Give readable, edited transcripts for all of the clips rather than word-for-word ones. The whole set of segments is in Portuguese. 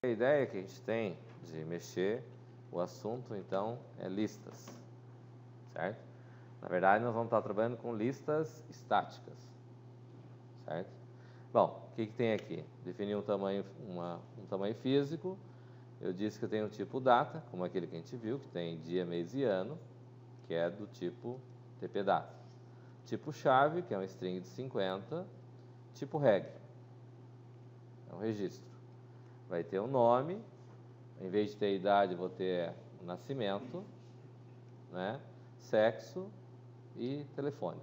A ideia que a gente tem de mexer o assunto, então, é listas, certo? Na verdade, nós vamos estar trabalhando com listas estáticas, certo? Bom, o que tem aqui? Definir um tamanho físico. Eu disse que eu tenho um tipo data, como aquele que a gente viu, que tem dia, mês e ano, que é do tipo TP-data. Tipo chave, que é um string de 50. Tipo reg, é um registro. Vai ter um nome, em vez de ter idade, eu vou ter nascimento, né? Sexo e telefone,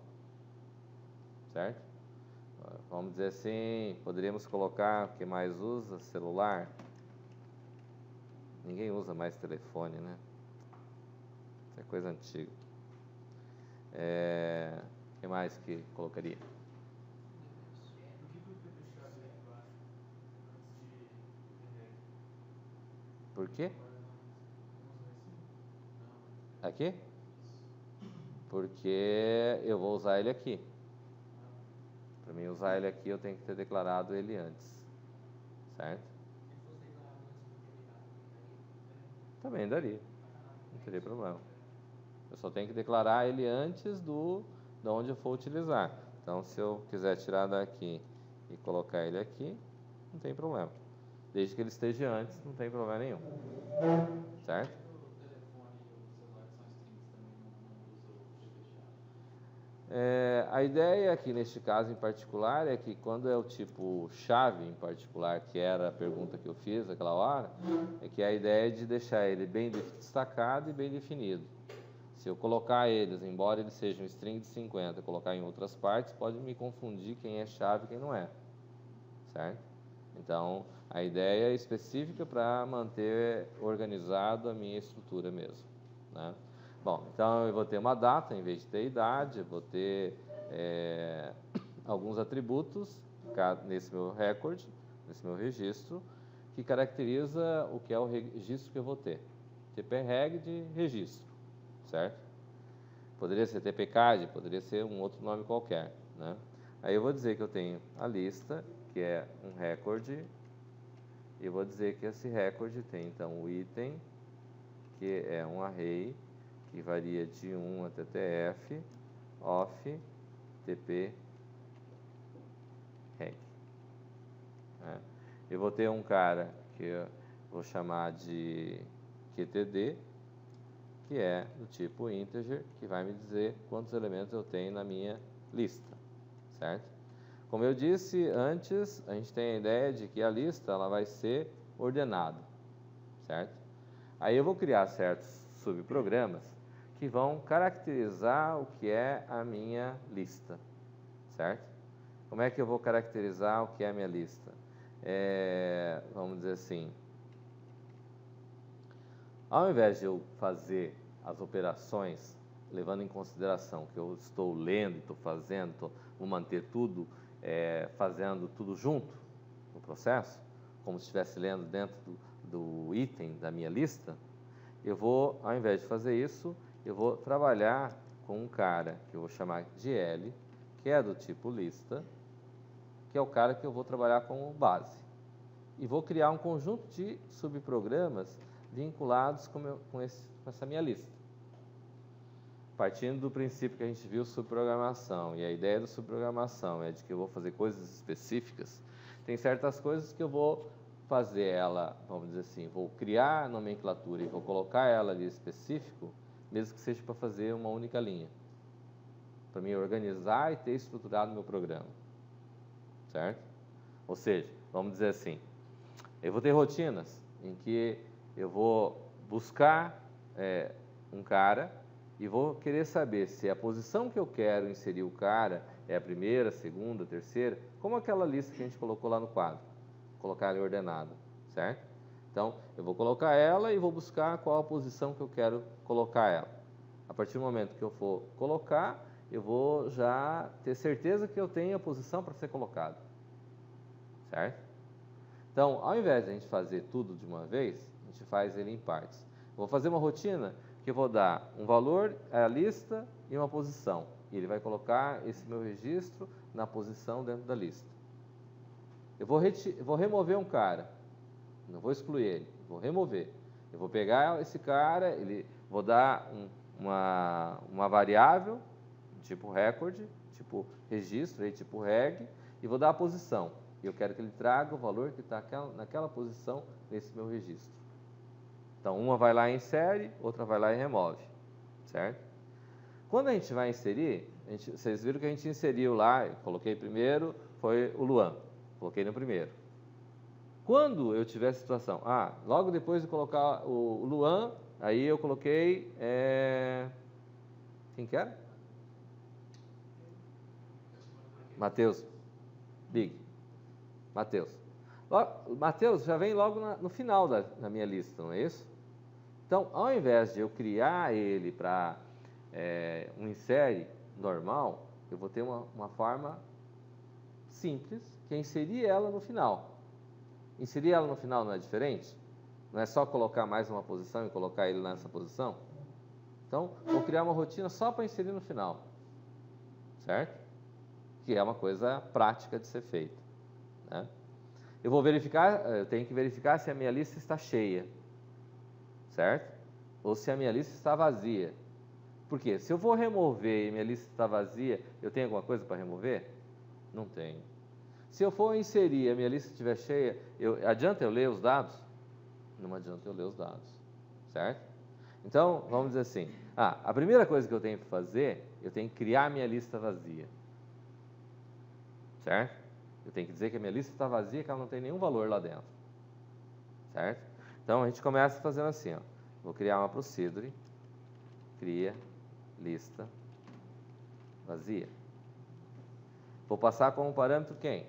certo? Vamos dizer assim, poderíamos colocar o que mais usa, celular. Ninguém usa mais telefone, né? Isso é coisa antiga. O que mais que colocaria? Por quê? Aqui? Porque eu vou usar ele aqui. Para mim usar ele aqui, eu tenho que ter declarado ele antes, certo? Também daria, não teria problema. Eu só tenho que declarar ele antes de onde eu for utilizar. Então, se eu quiser tirar daqui e colocar ele aqui, não tem problema. Desde que ele esteja antes, não tem problema nenhum. Certo? A ideia aqui neste caso em particular é que quando é o tipo chave em particular, que era a pergunta que eu fiz aquela hora, é que a ideia é de deixar ele bem destacado e bem definido. Se eu colocar eles, embora eles sejam um string de 50, colocar em outras partes, pode me confundir quem é chave e quem não é, certo? Então, a ideia é específica para manter organizado a minha estrutura mesmo, né? Bom, então eu vou ter uma data em vez de ter idade, eu vou ter alguns atributos nesse meu record, nesse meu registro, que caracteriza o que é o registro que eu vou ter. TP-reg de registro, certo? Poderia ser TP-cad, poderia ser um outro nome qualquer, né? Aí eu vou dizer que eu tenho a lista, que é um record, e eu vou dizer que esse record tem então o item, que é um array, que varia de 1 até tf, of, tp, reg. Eu vou ter um cara que eu vou chamar de qtd, que é do tipo integer, que vai me dizer quantos elementos eu tenho na minha lista, certo? Como eu disse antes, a gente tem a ideia de que a lista ela vai ser ordenada, certo? Aí eu vou criar certos subprogramas que vão caracterizar o que é a minha lista, certo? Como é que eu vou caracterizar o que é a minha lista? Vamos dizer assim, ao invés de eu fazer as operações levando em consideração que eu estou lendo, estou fazendo, vou manter tudo, fazendo tudo junto no processo, como se estivesse lendo dentro do item da minha lista, eu vou, ao invés de fazer isso, eu vou trabalhar com um cara que eu vou chamar de L, que é do tipo lista, que é o cara que eu vou trabalhar como base. E vou criar um conjunto de subprogramas vinculados com essa minha lista. Partindo do princípio que a gente viu subprogramação, e a ideia da subprogramação é de que eu vou fazer coisas específicas, tem certas coisas que eu vou fazer ela, vamos dizer assim, vou criar a nomenclatura e vou colocar ela ali específico, mesmo que seja para fazer uma única linha, para me organizar e ter estruturado meu programa, certo? Ou seja, vamos dizer assim, eu vou ter rotinas em que eu vou buscar um cara e vou querer saber se a posição que eu quero inserir o cara é a primeira, segunda, terceira, como aquela lista que a gente colocou lá no quadro, colocar ela ordenada, certo? Então, eu vou colocar ela e vou buscar qual a posição que eu quero colocar ela. A partir do momento que eu for colocar, eu vou já ter certeza que eu tenho a posição para ser colocado, certo? Então, ao invés de a gente fazer tudo de uma vez, a gente faz ele em partes. Vou fazer uma rotina que eu vou dar um valor à lista e uma posição. E ele vai colocar esse meu registro na posição dentro da lista. Eu vou remover um cara. Não vou excluir ele, vou remover. Eu vou pegar esse cara, vou dar uma variável, tipo record, tipo registro, aí, tipo reg, e vou dar a posição. E eu quero que ele traga o valor que está naquela posição nesse meu registro. Então, uma vai lá e insere, outra vai lá e remove, certo? Quando a gente vai inserir, vocês viram que a gente inseriu lá, eu coloquei primeiro, foi o Luan, coloquei no primeiro. Quando eu tiver a situação, logo depois de colocar o Luan, aí eu coloquei, quem que era? Mateus, Big, Mateus. Mateus já vem logo no final da minha lista, não é isso? Então, ao invés de eu criar ele para um insere normal, eu vou ter uma forma simples, que é inserir ela no final. Inserir ela no final não é diferente? Não é só colocar mais uma posição e colocar ele nessa posição? Então, vou criar uma rotina só para inserir no final, certo? Que é uma coisa prática de ser feita, né? Eu tenho que verificar se a minha lista está cheia, certo? Ou se a minha lista está vazia. Por quê? Se eu vou remover e minha lista está vazia, eu tenho alguma coisa para remover? Não tenho. Se eu for inserir e a minha lista estiver cheia, adianta eu ler os dados? Não adianta eu ler os dados, certo? Então, vamos dizer assim, a primeira coisa que eu tenho que fazer, eu tenho que criar a minha lista vazia, certo? Eu tenho que dizer que a minha lista está vazia, que ela não tem nenhum valor lá dentro, certo? Então, a gente começa fazendo assim, ó. Vou criar uma procedure, cria lista vazia. Vou passar como parâmetro quem?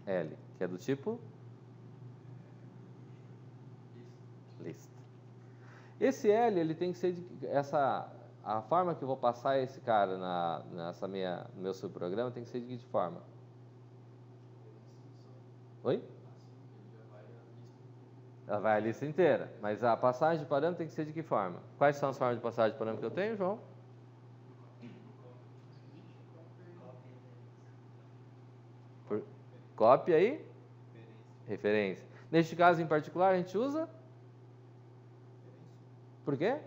L, que é do tipo lista. Esse L, ele tem que ser a forma que eu vou passar esse cara no meu subprograma tem que ser de que forma? Oi? Ela vai a lista inteira, mas a passagem de parâmetro tem que ser de que forma? Quais são as formas de passagem de parâmetro que eu tenho, João? Cópia e referência. Neste caso em particular, a gente usa? Por quê?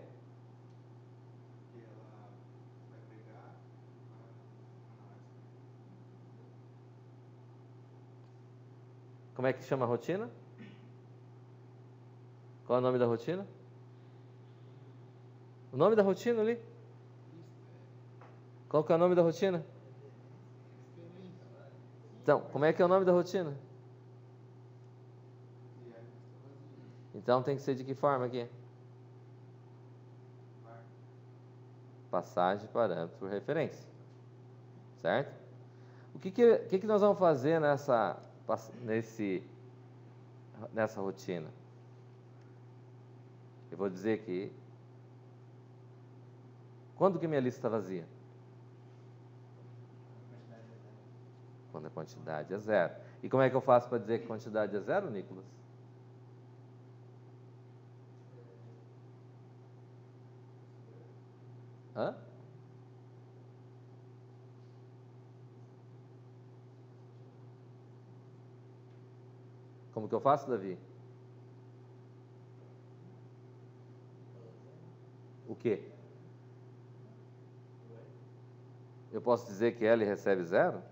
Como é que chama a rotina? Qual é o nome da rotina? O nome da rotina ali? Qual que é o nome da rotina? Então, como é que é o nome da rotina? Então tem que ser de que forma aqui? Passagem de parâmetro por referência. Certo? O que nós vamos fazer nessa rotina? Eu vou dizer que quando que minha lista está vazia? Quando a quantidade é zero. E como é que eu faço para dizer que a quantidade é zero, Nicolas? Hã? Como que eu faço, Davi? O quê? Eu posso dizer que L recebe zero?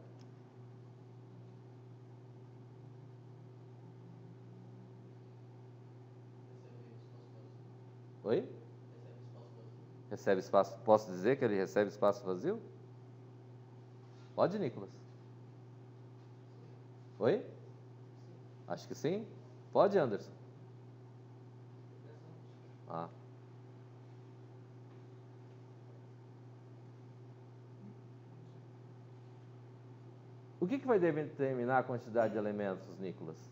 Oi? Recebe espaço. Posso dizer que ele recebe espaço vazio? Pode, Nicolas? Oi? Acho que sim. Pode, Anderson? O que vai determinar a quantidade de elementos, Nicolas?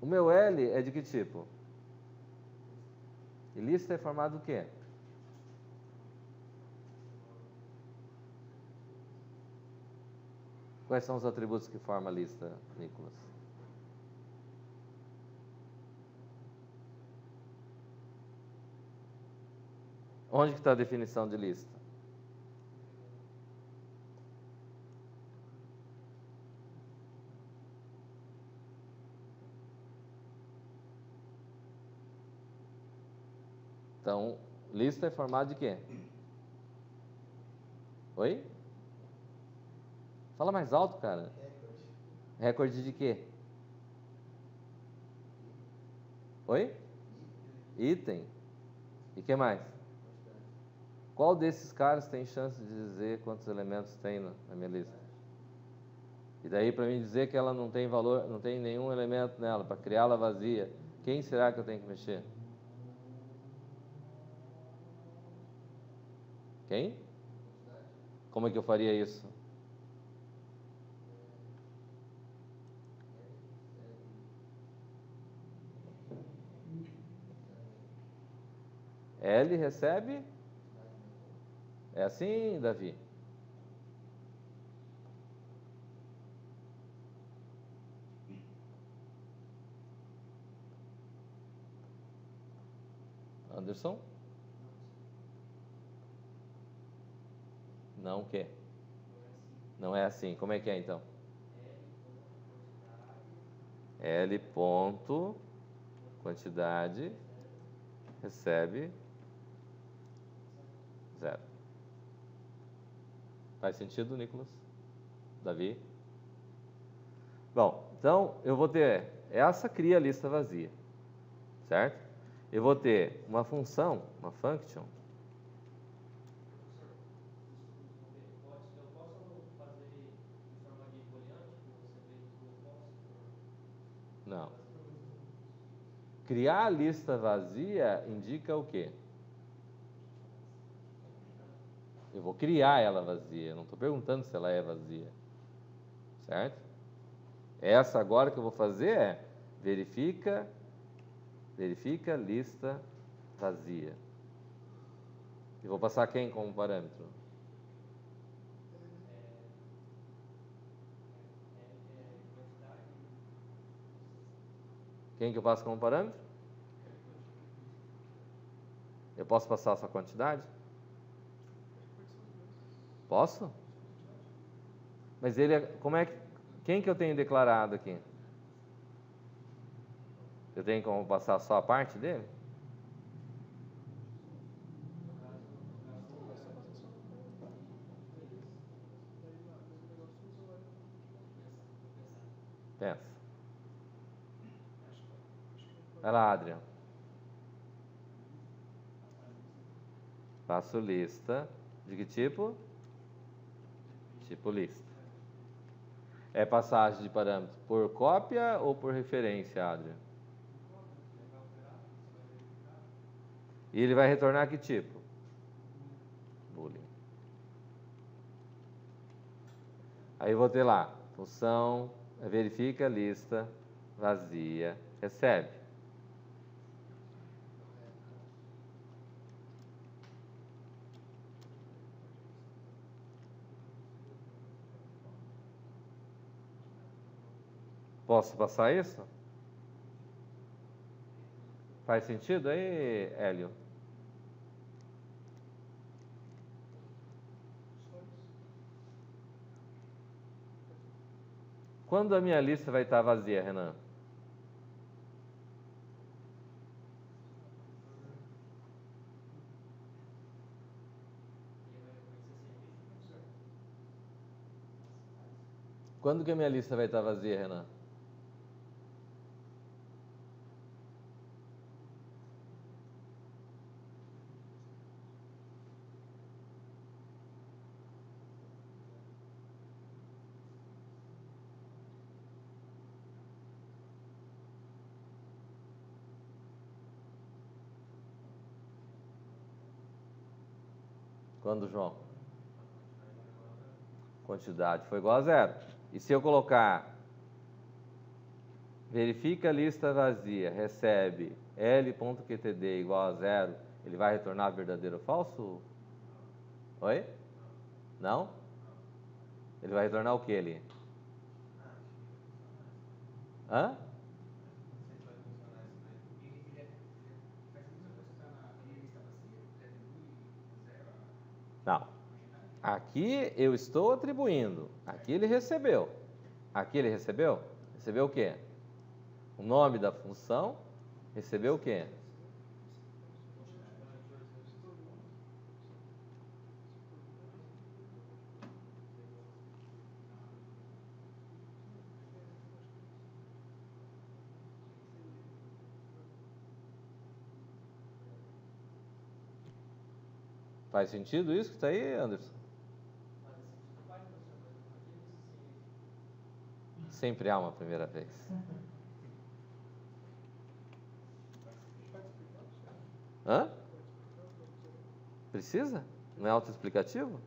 O meu L é de que tipo? E lista é formada do quê? Quais são os atributos que formam a lista, Nicolas? Onde que está a definição de lista? Então, lista é formada de quê? Oi? Fala mais alto, cara. Recorde de quê? Oi? Item. E que mais? Qual desses caras tem chance de dizer quantos elementos tem na minha lista? E daí para mim dizer que ela não tem valor, não tem nenhum elemento nela, para criá-la vazia, quem será que eu tenho que mexer? Quem? Como é que eu faria isso? L recebe? É assim, Davi? Anderson? Não o quê? Não é assim. Como é que é então? L ponto quantidade recebe 0. Faz sentido, Nicolas? Davi? Bom, então eu vou ter essa cria a lista vazia, certo? Eu vou ter uma função, uma function. Eu posso fazer em forma de booleano, tipo, você vê true ou false? Não. Criar a lista vazia indica o quê? Eu vou criar ela vazia, não estou perguntando se ela é vazia, certo? Essa agora que eu vou fazer é verifica lista vazia. E vou passar quem como parâmetro? Quem que eu passo como parâmetro? Eu posso passar só quantidade? Posso? Mas ele é, como é que, quem que eu tenho declarado aqui? Eu tenho como passar só a parte dele? Pensa. Vai lá, Adriano. Faço lista. De que tipo? Tipo lista. É passagem de parâmetro por cópia ou por referência, Adriano? E ele vai retornar que tipo? Boolean. Aí eu vou ter lá, função, verifica lista vazia, recebe. Posso passar isso? Faz sentido aí, Hélio? Quando a minha lista vai estar vazia, Renan? Quando que a minha lista vai estar vazia, Renan? Quando, João? Quantidade foi igual a 0. E se eu colocar verifica a lista vazia, recebe L.qtd igual a 0, ele vai retornar verdadeiro ou falso? Oi? Não? Ele vai retornar o que ali? Hã? Não. Aqui eu estou atribuindo. Aqui ele recebeu. Aqui ele recebeu? Recebeu o quê? O nome da função. Recebeu o quê? Faz sentido isso que está aí, Anderson? Sempre há uma primeira vez. Hã? Precisa? Não é autoexplicativo?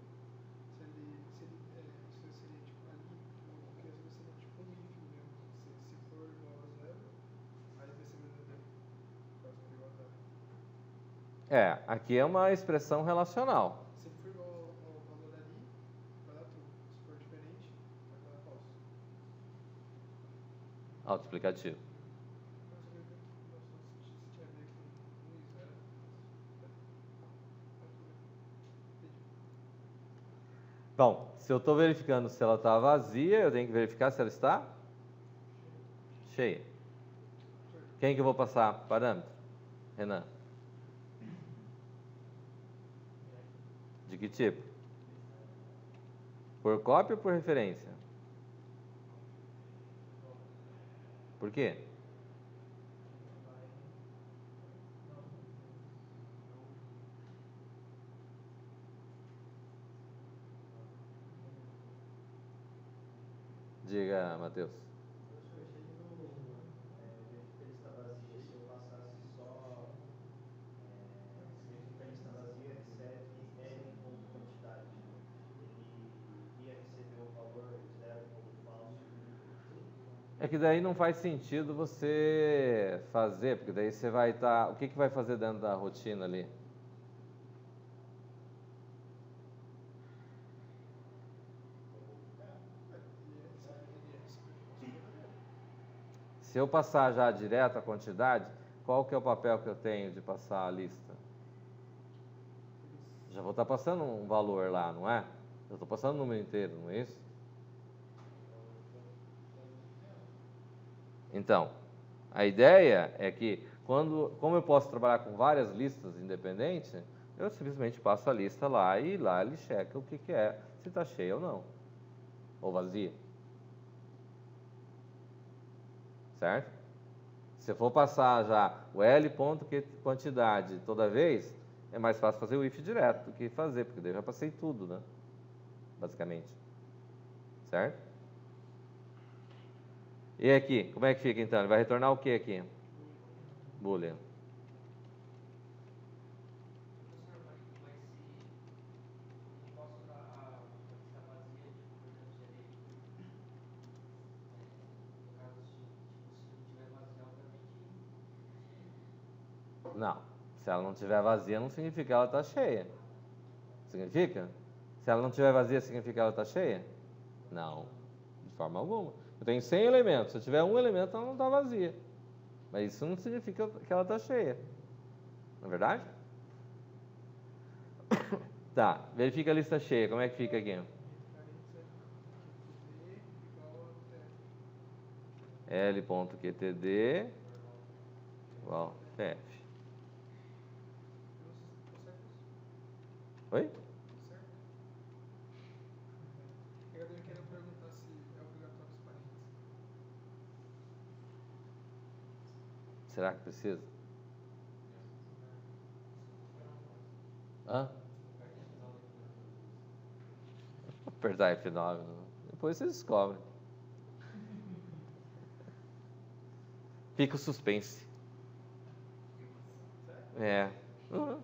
Aqui é uma expressão relacional. Se for igual ao valor ali, vai dar true. Se for diferente, vai dar false. Autoexplicativo. Bom, se eu estou verificando se ela está vazia, eu tenho que verificar se ela está cheia. Quem que eu vou passar parâmetro? Renan. De que tipo? Por cópia ou por referência? Por quê? Diga, Matheus. É que daí não faz sentido você fazer, porque daí você vai estar... O que vai fazer dentro da rotina ali? Se eu passar já direto a quantidade, qual que é o papel que eu tenho de passar a lista? Já vou estar passando um valor lá, não é? Eu estou passando o número inteiro, não é isso? Então, a ideia é que, como eu posso trabalhar com várias listas independentes, eu simplesmente passo a lista lá e lá ele checa o que é, se está cheia ou não, ou vazia. Certo? Se eu for passar já o L ponto que quantidade toda vez, é mais fácil fazer o if direto do que fazer, porque daí eu já passei tudo, né? Basicamente. Certo? E aqui, como é que fica então? Ele vai retornar o que aqui? Boolean. Não. Se ela não estiver vazia, não significa que ela está cheia. Significa? Se ela não estiver vazia, significa que ela está cheia? Não. De forma alguma. Eu tenho 100 elementos. Se eu tiver um elemento, ela não está vazia. Mas isso não significa que ela está cheia. Não é verdade? Tá. Verifica a lista cheia. Como é que fica aqui? L.qtd igual TF. Oi? Eu queria perguntar se é obrigatório os parênteses. Será que precisa? Hã? Apertar F9. Depois você descobre. Fica o suspense. Uhum.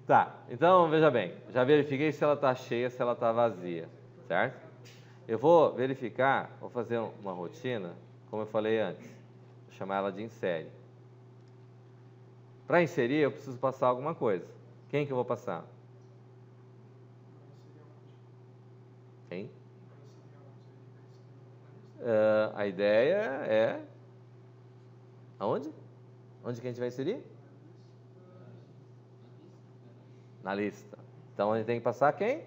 Tá, então veja bem. Já verifiquei se ela está cheia, se ela está vazia. Certo? Eu vou verificar, vou fazer uma rotina, como eu falei antes. Vou chamar ela de insere. Para inserir, eu preciso passar alguma coisa. Quem que eu vou passar? Quem? A ideia é... Aonde? Onde que a gente vai inserir? na lista. Então, a gente tem que passar quem? Eu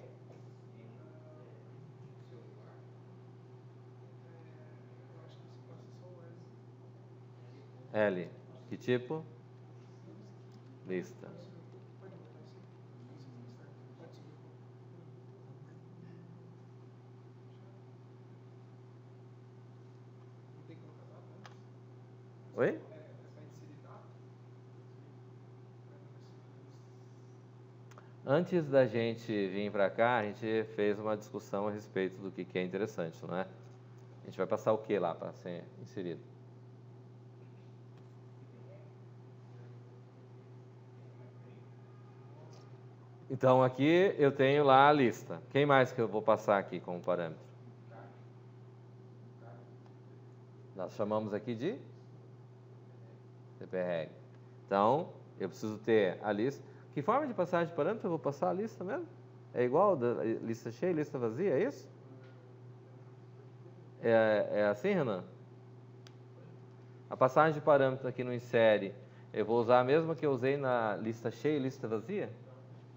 acho que você passa só o S. L. Que tipo? Lista. Pode botar assim? Se for certo. Pode subir um pouco. Não tem que colocar data antes? Oi? É para inserir data? Antes da gente vir para cá, a gente fez uma discussão a respeito do que é interessante, não é? A gente vai passar o que lá para ser inserido? Então, aqui eu tenho lá a lista. Quem mais que eu vou passar aqui como parâmetro? Nós chamamos aqui de TPREG. Então, eu preciso ter a lista. Que forma de passagem de parâmetro eu vou passar a lista mesmo? É igual da lista cheia e lista vazia, é isso? É assim, Renan? A passagem de parâmetro aqui no insere, eu vou usar a mesma que eu usei na lista cheia e lista vazia?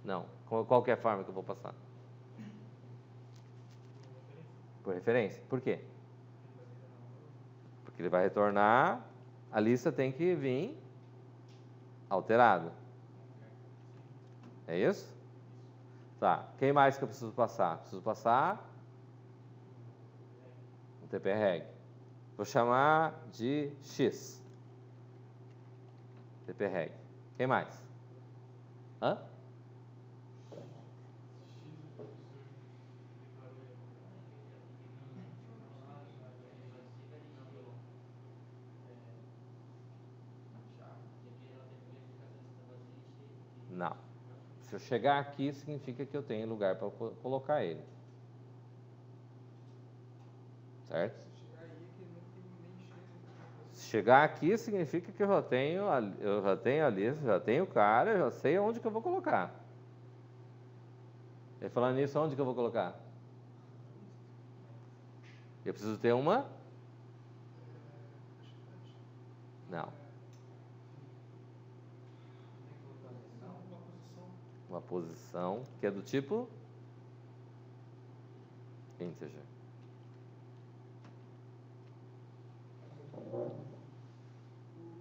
Não. Qual que é a forma que eu vou passar? Por referência. Por quê? Porque ele vai retornar, a lista tem que vir alterada. É isso? Tá. Quem mais que eu preciso passar? Preciso passar um TPREG. Vou chamar de X. TPREG. Quem mais? Hã? Não. Se eu chegar aqui, significa que eu tenho lugar para colocar ele. Certo? Se chegar aí é que não tem nem cheio. Se chegar aqui, significa que eu já tenho a lista, já tenho o cara, eu já sei onde que eu vou colocar. E falando nisso, onde que eu vou colocar? Eu preciso ter uma? Não. Uma posição. Uma posição que é do tipo integer. O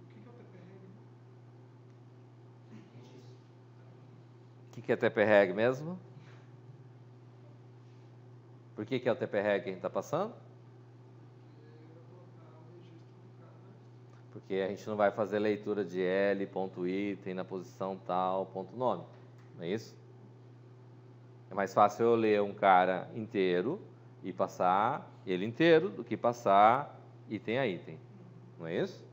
que é o TPREG? O que é TPREG mesmo? Por que é o TPREG que a gente está passando? Porque a gente não vai fazer leitura de L, ponto item, na posição tal, ponto nome. Não é isso? É mais fácil eu ler um cara inteiro e passar ele inteiro do que passar item a item. Não é isso?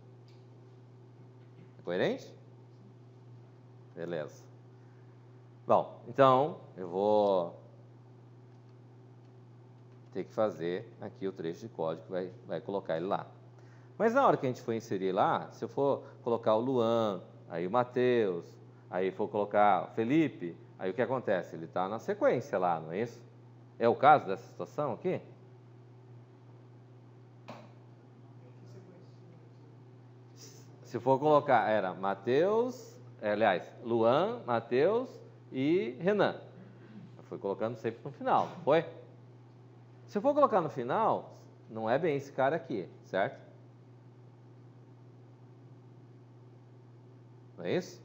É coerente? Beleza. Bom, então eu vou ter que fazer aqui o trecho de código que vai colocar ele lá. Mas na hora que a gente for inserir lá, se eu for colocar o Luan, aí o Matheus, aí for colocar o Felipe, aí o que acontece? Ele está na sequência lá, não é isso? É o caso dessa situação aqui? Se for colocar, era Matheus, aliás, Luan, Matheus e Renan. Eu fui colocando sempre no final, não foi? Se eu for colocar no final, não é bem esse cara aqui, certo? Não é isso?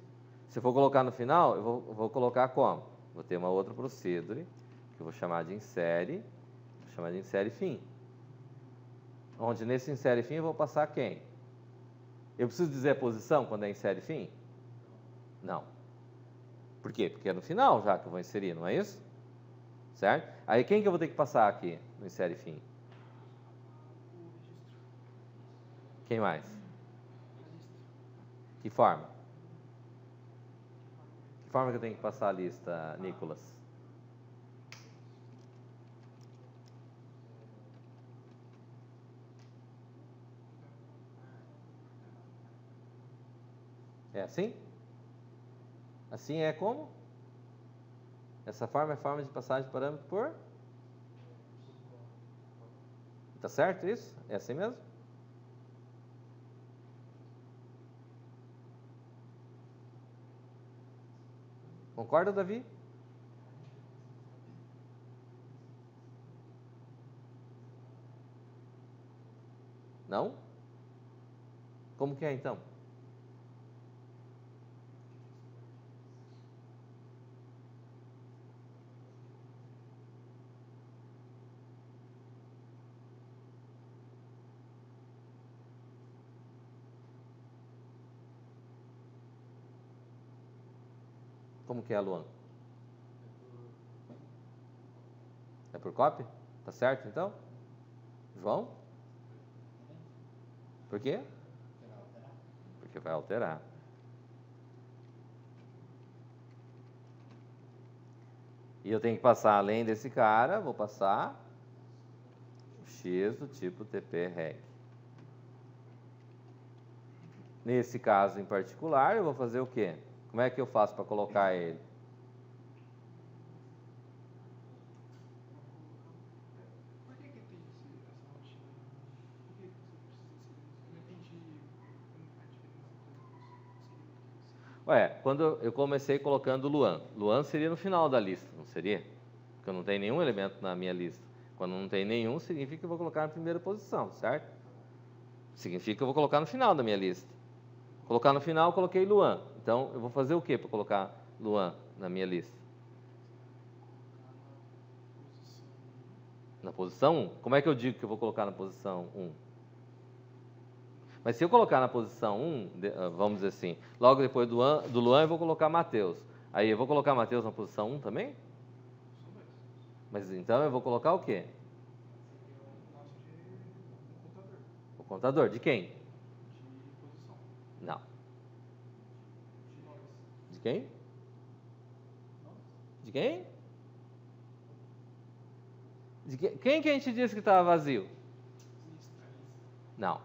Se eu for colocar no final, eu vou colocar como? Vou ter uma outra procedure, que eu vou chamar de insere, fim. Onde nesse insere fim eu vou passar quem? Eu preciso dizer a posição quando é insere fim? Não. Por quê? Porque é no final já que eu vou inserir, não é isso? Certo? Aí quem que eu vou ter que passar aqui no insere fim? Quem mais? Que forma? Que forma que eu tenho que passar a lista, Nicolas? É assim? Assim é como? Essa forma é forma de passagem de parâmetro por? Tá certo isso? É assim mesmo? Concorda, Davi? Não? Como que é então? Como que é, Luan? É por cópia? Tá certo então? João? Por quê? Porque vai alterar. E eu tenho que passar, além desse cara, vou passar o x do tipo TP-REG. Nesse caso em particular, eu vou fazer o quê? Como é que eu faço para colocar ele? Por que tem essa rotina? Por que você precisa inserir isso? Eu não entendi a diferença entre inserir. Ué, quando eu comecei colocando Luan, Luan seria no final da lista, não seria? Porque eu não tenho nenhum elemento na minha lista. Quando não tem nenhum, significa que eu vou colocar na primeira posição, certo? Significa que eu vou colocar no final da minha lista. Colocar no final, eu coloquei Luan. Então, eu vou fazer o que para colocar Luan na minha lista? Na posição 1? Como é que eu digo que eu vou colocar na posição 1? Mas se eu colocar na posição 1, vamos dizer assim, logo depois do Luan, eu vou colocar Matheus. Aí eu vou colocar Matheus na posição 1 também? Mas então eu vou colocar o quê? O contador. De quem? De posição. Não. De nós. De quem? De quem? Quem que a gente disse que estava vazio? Não.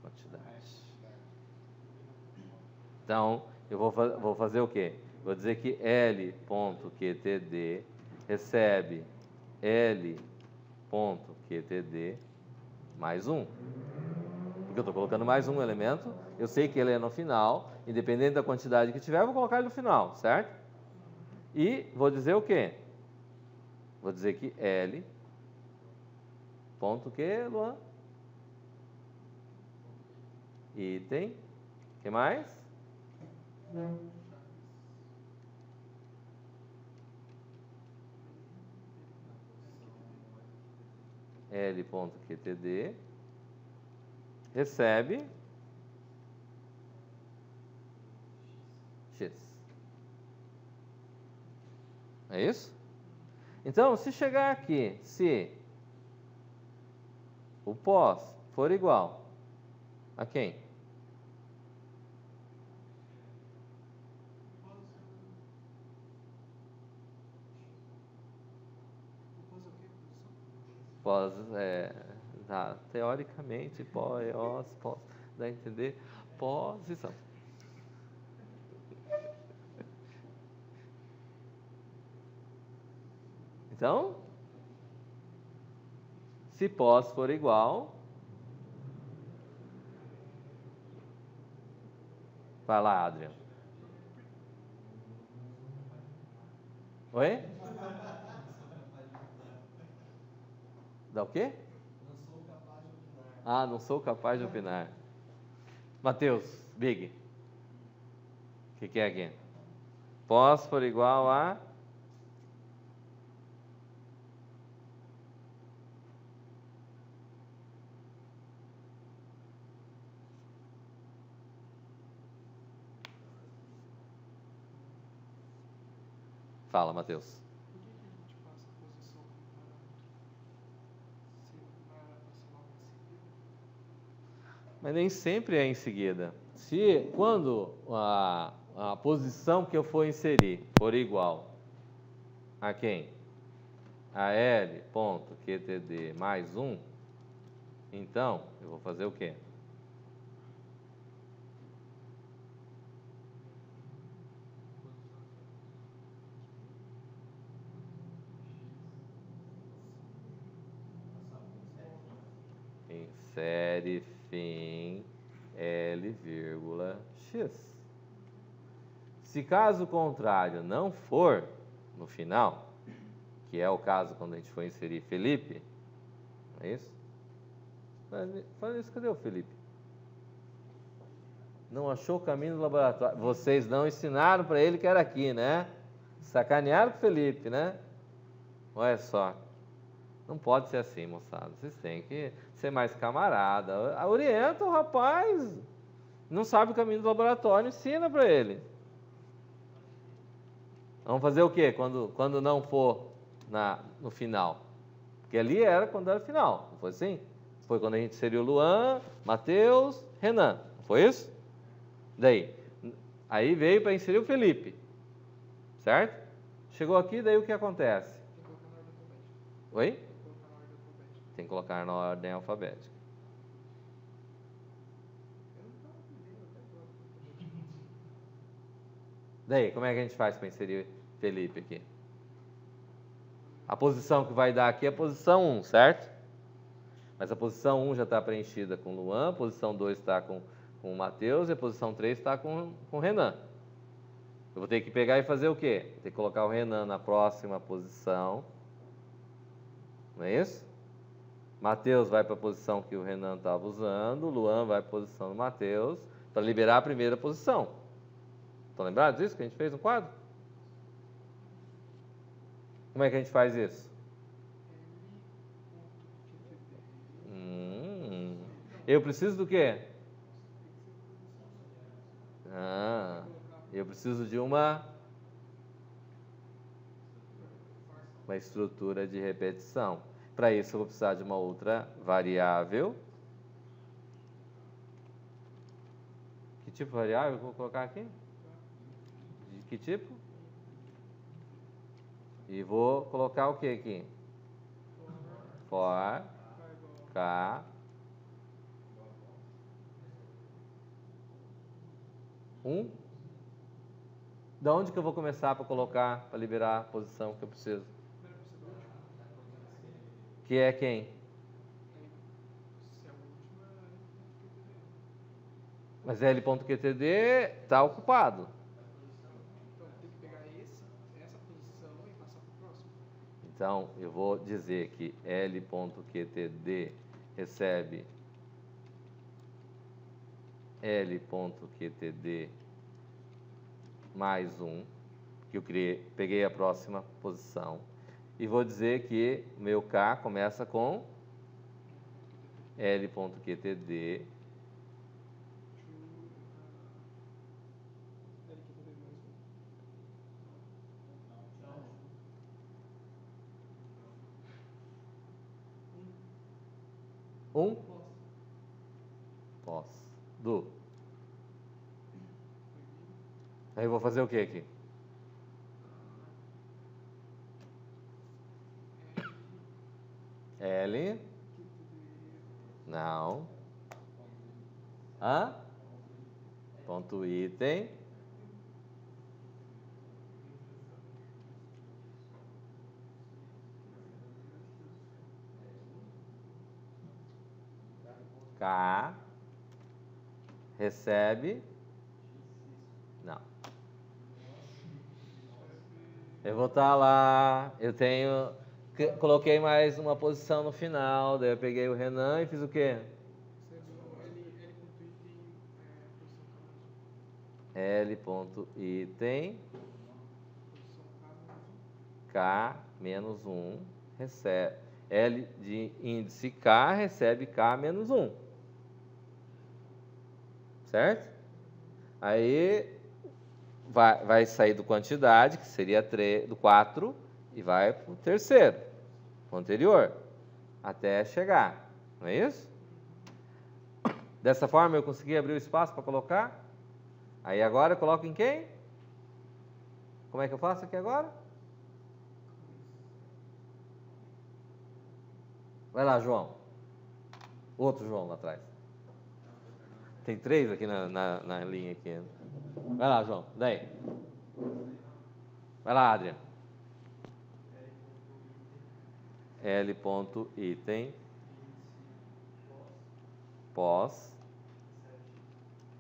Quantidade. Então, eu vou fazer o quê? Vou dizer que L.QTD recebe L.QTD mais 1. Porque eu estou colocando mais um elemento, eu sei que ele é no final, independente da quantidade que tiver, eu vou colocar ele no final, certo? E vou dizer o quê? Vou dizer que L. Ponto que, Luan? Item. O que mais? L.QTD recebe X. É isso? Então, se chegar aqui, se o pós for igual a quem? Pós, teoricamente, pós, dá a entender? Posição. Então, se pós for igual, vai lá, Adriano. Oi? Dá o quê? Não sou capaz de opinar. Ah, não sou capaz de opinar. Matheus, Big. O que é aqui? Pós for igual a... Fala, Matheus. Por que a gente passa a posição como parâmetro? Se não era para ser logo em seguida? Mas nem sempre é em seguida. Se quando a posição que eu for inserir for igual a quem? A L.QTD mais 1, então eu vou fazer o quê? Insere fim L,x. Se caso contrário não for no final, que é o caso quando a gente for inserir Felipe, não é isso? Falando isso, cadê o Felipe? Não achou o caminho do laboratório. Vocês não ensinaram para ele que era aqui, né? Sacanearam com o Felipe, né? Olha só. Não pode ser assim, moçada. Vocês têm que ser mais camarada. Orienta o rapaz. Não sabe o caminho do laboratório, ensina para ele. Vamos fazer o quê quando não for no final? Porque ali era quando era final, não foi assim? Foi quando a gente inseriu Luan, Matheus, Renan, não foi isso? Daí, aí veio para inserir o Felipe, certo? Chegou aqui, daí o que acontece? Tem que colocar na ordem alfabética. Oi? Tem que colocar na ordem alfabética. Daí, como é que a gente faz para inserir Felipe aqui? A posição que vai dar aqui é a posição 1, certo? Mas a posição 1 já está preenchida com Luan, a posição 2 está com o Matheus e a posição 3 está com o Renan. Eu vou ter que pegar e fazer o quê? Vou ter que colocar o Renan na próxima posição. Não é isso? Matheus vai para a posição que o Renan estava usando, o Luan vai para a posição do Matheus, para liberar a primeira posição. Estão lembrados disso que a gente fez no quadro? Como é que a gente faz isso? Eu preciso do quê? Eu preciso de uma estrutura de repetição. Para isso eu vou precisar de uma outra variável. Que tipo de variável eu vou colocar aqui? De que tipo? E vou colocar o que aqui? For K Da onde que eu vou começar para colocar, para liberar a posição que eu preciso? Que é quem? Se é a última, Mas L.QTD está ocupado. então tem que pegar essa posição e passar para o próximo. Então, eu vou dizer que L.QTD recebe L.QTD mais 1, que eu peguei a próxima posição. E vou dizer que o meu K começa com L.QTD pós do. Aí eu vou fazer o que aqui? L. Não. Ponto item. K. Recebe. Não. Eu vou estar lá. Eu tenho. Coloquei mais uma posição no final. Daí eu peguei o Renan e fiz o quê? L.item K menos 1 recebe. L de índice K recebe K menos 1. Certo? Aí vai sair do quantidade, que seria do 4, e vai para o terceiro, o anterior, até chegar. Não é isso? Dessa forma eu consegui abrir o espaço para colocar. Aí agora eu coloco em quem? Como é que eu faço aqui agora? Vai lá, João. Outro João lá atrás. Tem 3 aqui na linha aqui. Vai lá, João. Daí. Vai lá, Adriano. L.item pós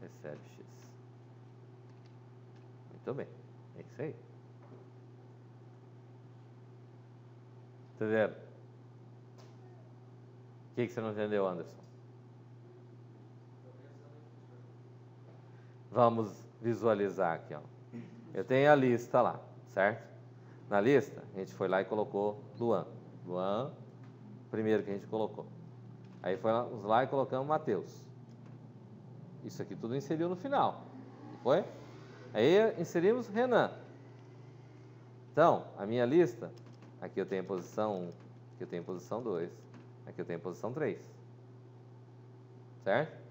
recebe X. Muito bem. É isso aí. Entenderam? O que você não entendeu, Anderson? Vamos visualizar aqui, ó. Eu tenho a lista lá, certo? Na lista, a gente foi lá e colocou Luan. Luan, primeiro que a gente colocou. Aí fomos lá e colocamos Mateus. Isso aqui tudo inseriu no final, não foi? Aí inserimos Renan. Então, a minha lista, aqui eu tenho a posição 1, aqui eu tenho a posição 2, aqui eu tenho a posição 3. Certo?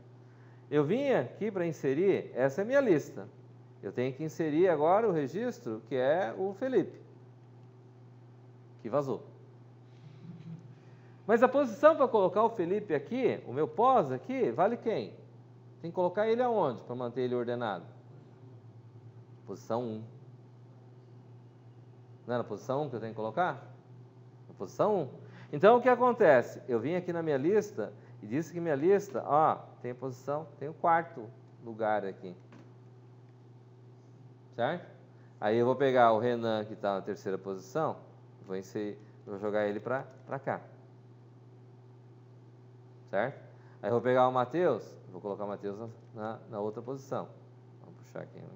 Eu vim aqui para inserir, essa é a minha lista. Eu tenho que inserir agora o registro, que é o Felipe, que vazou. Mas a posição para colocar o Felipe aqui, o meu pós aqui, vale quem? Tem que colocar ele aonde para manter ele ordenado? Posição 1. Não é na posição 1 que eu tenho que colocar? Na posição 1. Então, o que acontece? Eu vim aqui na minha lista e disse que minha lista, ó, tem a posição, tem o quarto lugar aqui. Certo? Aí eu vou pegar o Renan, que está na terceira posição, vou jogar ele para cá. Certo? Aí eu vou pegar o Mateus, vou colocar o Mateus na outra posição. Vamos puxar aqui. Né?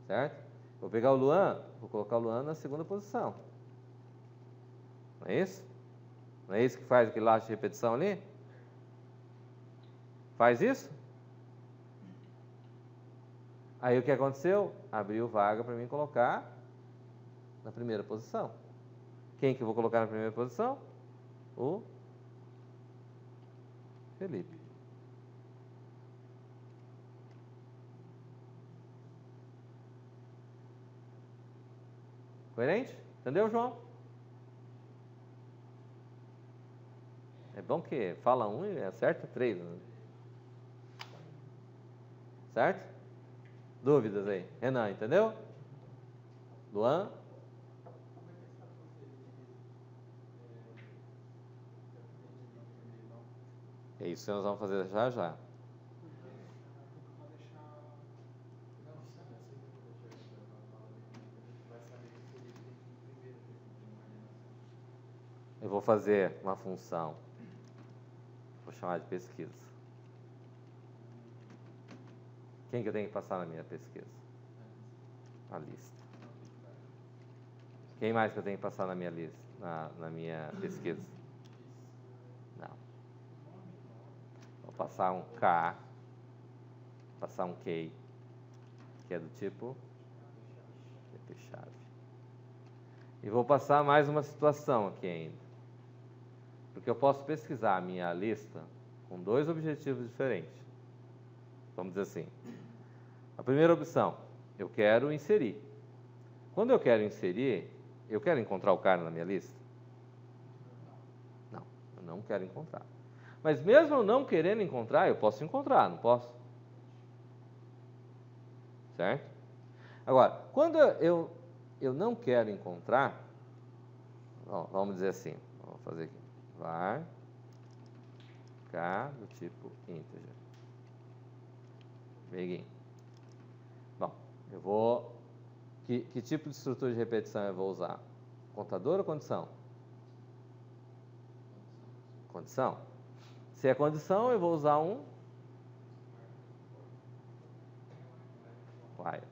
Certo? Vou pegar o Luan, vou colocar o Luan na segunda posição. Não é isso? Não é isso que faz aquele laço de repetição ali? Faz isso? Aí o que aconteceu? Abriu vaga para mim colocar na primeira posição. Quem que eu vou colocar na primeira posição? O Felipe. Coerente? Entendeu, João? É bom que fala um e acerta três. Né? Certo? Dúvidas aí? Renan, entendeu? Luan? É isso que nós vamos fazer já já. Eu vou fazer uma função, vou chamar de pesquisa. Quem que eu tenho que passar na minha pesquisa? A lista. Quem mais que eu tenho que passar na minha lista, na minha pesquisa? Não. Vou passar um K, passar um K, que é do tipo chave. E vou passar mais uma situação aqui ainda. Porque eu posso pesquisar a minha lista com dois objetivos diferentes. Vamos dizer assim. A primeira opção, eu quero inserir. Quando eu quero inserir, eu quero encontrar o cara na minha lista? Não, eu não quero encontrar. Mas mesmo eu não querendo encontrar, eu posso encontrar, não posso? Certo? Agora, quando eu não quero encontrar, ó, vamos dizer assim, vamos fazer aqui. Var K do tipo integer. Begin. Bom, eu vou... Que tipo de estrutura de repetição eu vou usar? Contador ou condição? Condição. Se é condição, eu vou usar um while.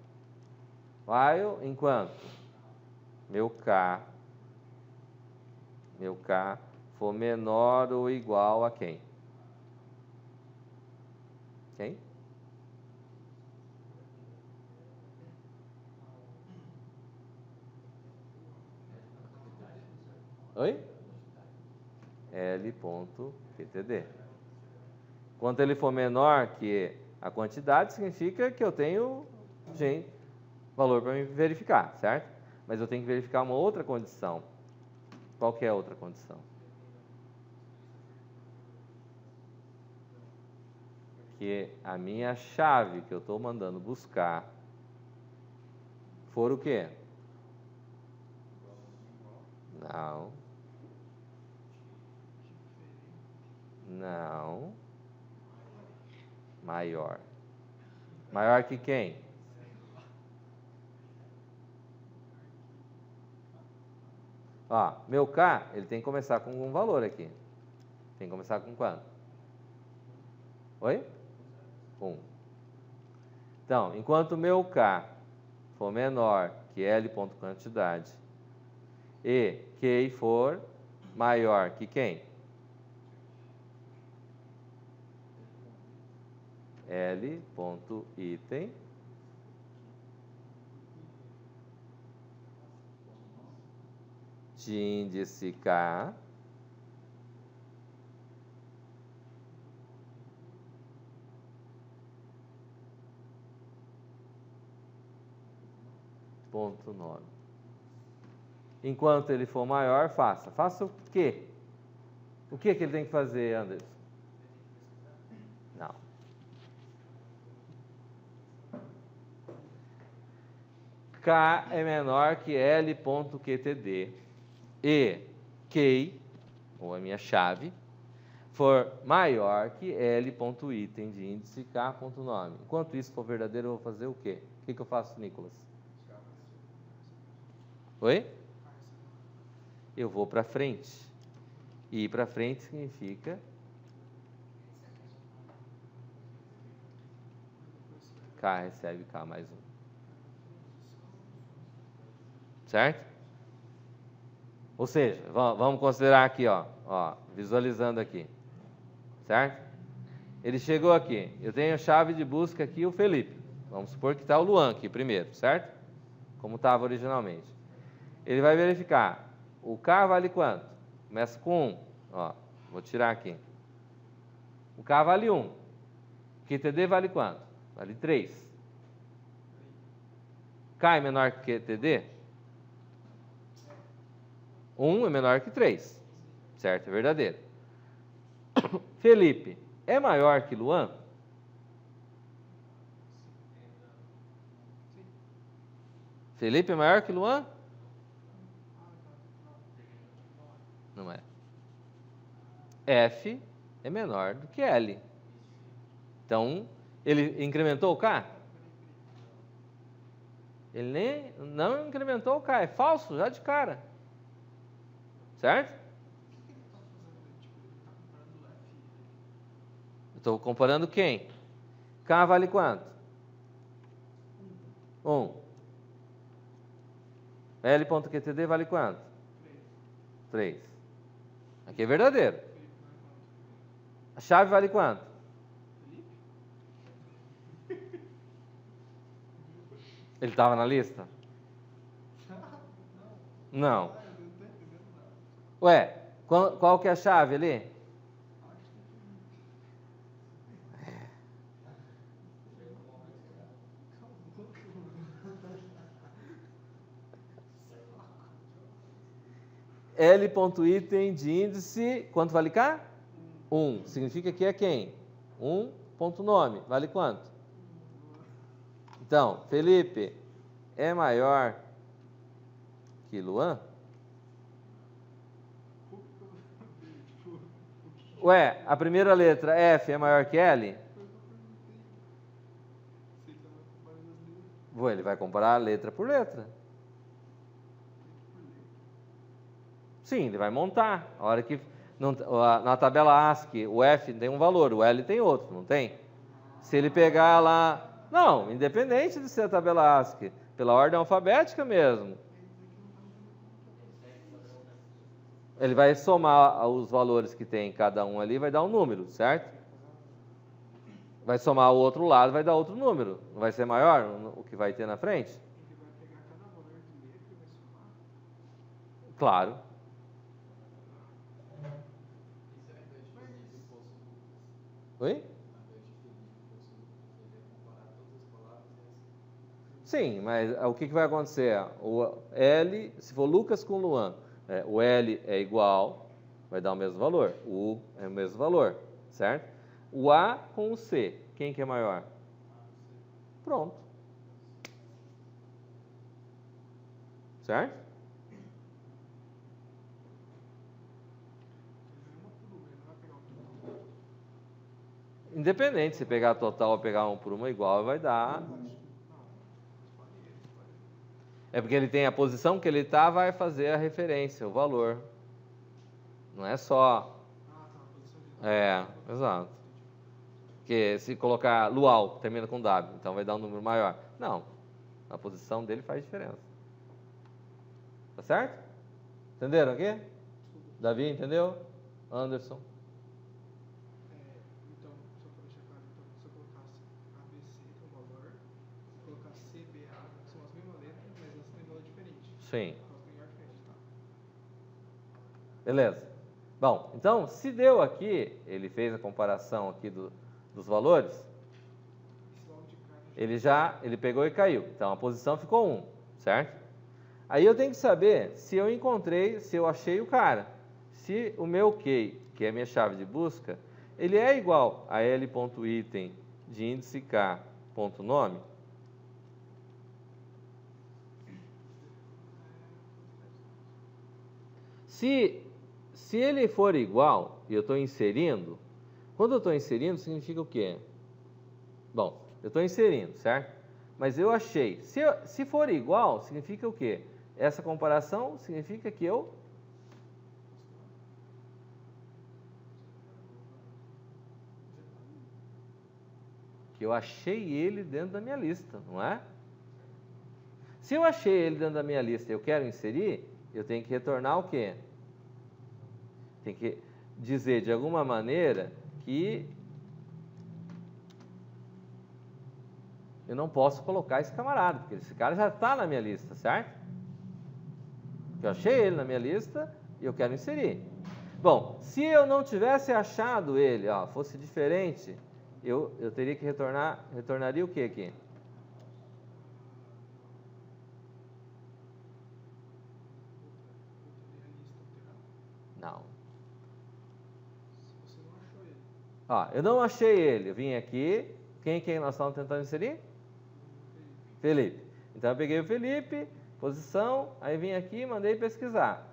While enquanto meu K for menor ou igual a quem? Quem? Oi? L.ptd. Quando ele for menor que a quantidade, significa que eu tenho valor para me verificar, certo? Mas eu tenho que verificar uma outra condição. Qual que é a outra condição? Que a minha chave que eu estou mandando buscar for o quê? Não. Não. Maior. Maior que quem? Ó, meu K, ele tem que começar com um valor aqui. Tem que começar com quanto? Oi? 1. Então, enquanto o meu K for menor que L ponto quantidade e Q for maior que quem? L ponto item de índice K ponto 9. Enquanto ele for maior, faça. Faça o quê? O que que ele tem que fazer, Anderson? Não. K é menor que L.QTD e Q, ou a minha chave, for maior que L.item de índice K.nome. Enquanto isso for verdadeiro, eu vou fazer o quê? O que eu faço, Nicolas? Oi? Eu vou para frente. E ir para frente significa K recebe K mais 1. Certo? Ou seja, vamos considerar aqui, ó, visualizando aqui. Certo? Ele chegou aqui. Eu tenho a chave de busca aqui, o Felipe. Vamos supor que está o Luan aqui primeiro, certo? Como estava originalmente. Ele vai verificar. O K vale quanto? Começa com 1. Ó, vou tirar aqui. O K vale 1. O QTD vale quanto? Vale 3. K é menor que QTD? 1 é menor que 3. Certo? É verdadeiro. Felipe é maior que Luan? Felipe é maior que Luan? Não é. F é menor do que L. Então, ele incrementou o K? Ele nem, não incrementou o K, é falso já de cara. Certo? Estou comparando quem? K vale quanto? 1. L.QTD vale quanto? 3. Aqui é verdadeiro. A chave vale quanto? Ele estava na lista? Não. Ué, qual que é a chave ali? L.item de índice, quanto vale K? 1. Significa que é quem? 1 ponto nome. Vale quanto? Então, Felipe é maior que Luan? Ué, a primeira letra F é maior que L? Ele vai comparar letra por letra. Sim, ele vai montar. A hora que na tabela ASCII, o F tem um valor, o L tem outro, não tem? Se ele pegar lá... Não, independente de ser a tabela ASCII, pela ordem alfabética mesmo. Ele vai somar os valores que tem em cada um ali, vai dar um número, certo? Vai somar o outro lado, vai dar outro número. Não vai ser maior o que vai ter na frente? Ele vai pegar cada valor de letra e vai somar? Claro. Oi? Sim, mas o que vai acontecer? O L, se for Lucas com Luan, o L é igual, vai dar o mesmo valor. O U é o mesmo valor, certo? O A com o C, quem que é maior? Pronto. Certo? Independente, se pegar total ou pegar um por uma igual, vai dar. É porque ele tem a posição que ele está, vai fazer a referência, o valor. Não é só. Exato. Porque se colocar Luau, termina com W, então vai dar um número maior. Não, a posição dele faz diferença. Tá certo? Entenderam aqui? Davi, entendeu? Anderson? Então, só para deixar claro, então, se eu colocasse ABC, que é um valor, se eu colocasse CBA, que são as mesmas letras, mas elas têm valor diferente. Sim. Elas têm valor diferente, tá? Beleza. Bom, então, se deu aqui, ele fez a comparação aqui dos valores, Esse logo de cá já ele pegou e caiu. Então, a posição ficou 1, certo? Aí eu tenho que saber se eu encontrei, se eu achei o cara. Se o meu key, que é a minha chave de busca, ele é igual a L.item de índice K.nome, se ele for igual e eu estou inserindo, quando eu estou inserindo, significa o quê? Bom, eu estou inserindo, certo? Mas eu achei. Se for igual, significa o quê? Essa comparação significa que eu achei ele dentro da minha lista, não é? Se eu achei ele dentro da minha lista e eu quero inserir, eu tenho que retornar o quê? Tem que dizer de alguma maneira que eu não posso colocar esse camarada, porque esse cara já está na minha lista, certo? Eu achei ele na minha lista e eu quero inserir. Bom, se eu não tivesse achado ele, ó, fosse diferente, eu teria que retornaria o que aqui? Não. Se você não achou ele, Ó, eu não achei ele, eu vim aqui, quem nós estamos tentando inserir? Felipe. Então eu peguei o Felipe, posição, aí vim aqui e mandei pesquisar.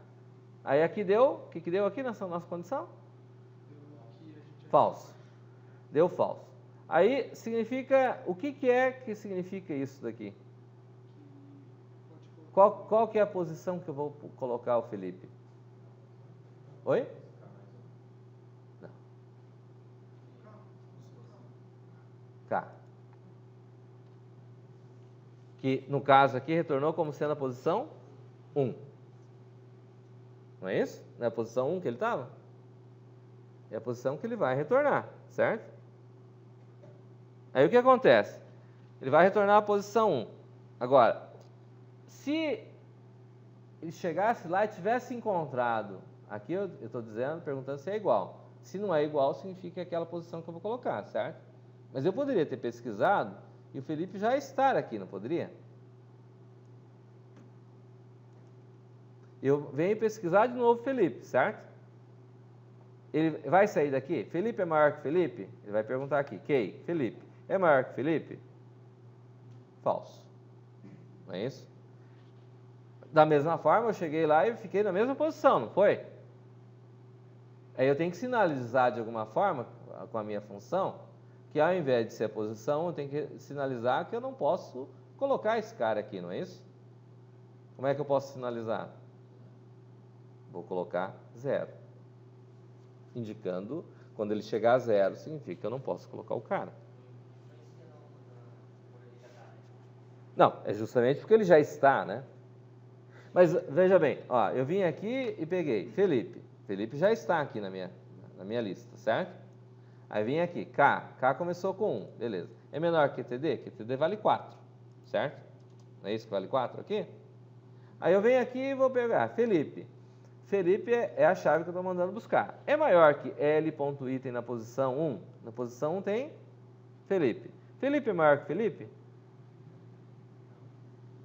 Aí aqui deu, o que deu aqui nessa nossa condição? deu aqui a gente Falso. Deu falso. Aí significa, o que é que significa isso daqui? pode colocar Qual que é a posição que eu vou colocar o Felipe? Oi? Não. K. Que no caso aqui retornou como sendo a posição 1. Não é isso? Não é a posição 1 que ele estava? É a posição que ele vai retornar, certo? Aí o que acontece? Ele vai retornar a posição 1. Agora, se ele chegasse lá e tivesse encontrado, aqui eu estou dizendo, perguntando se é igual. Se não é igual, significa aquela posição que eu vou colocar, certo? Mas eu poderia ter pesquisado e o Felipe já estar aqui, não poderia? Eu venho pesquisar de novo Felipe, certo? Ele vai sair daqui? Felipe é maior que Felipe? Ele vai perguntar aqui. Key, Felipe, é maior que Felipe? Falso. Não é isso? Da mesma forma, eu cheguei lá e fiquei na mesma posição, não foi? Aí eu tenho que sinalizar de alguma forma, com a minha função, que ao invés de ser a posição, eu tenho que sinalizar que eu não posso colocar esse cara aqui, não é isso? Como é que eu posso sinalizar? Vou colocar 0. Indicando, quando ele chegar a 0, significa que eu não posso colocar o cara. Não, é justamente porque ele já está, né? Mas veja bem, ó, eu vim aqui e peguei Felipe. Felipe já está aqui na minha lista, certo? Aí vim aqui, K começou com 1, beleza. É menor que QTD? QTD vale 4, certo? Não é isso que vale 4 aqui? Aí eu venho aqui e vou pegar Felipe. Felipe é a chave que eu estou mandando buscar. É maior que L.item na posição 1? Na posição 1 tem Felipe. Felipe é maior que Felipe?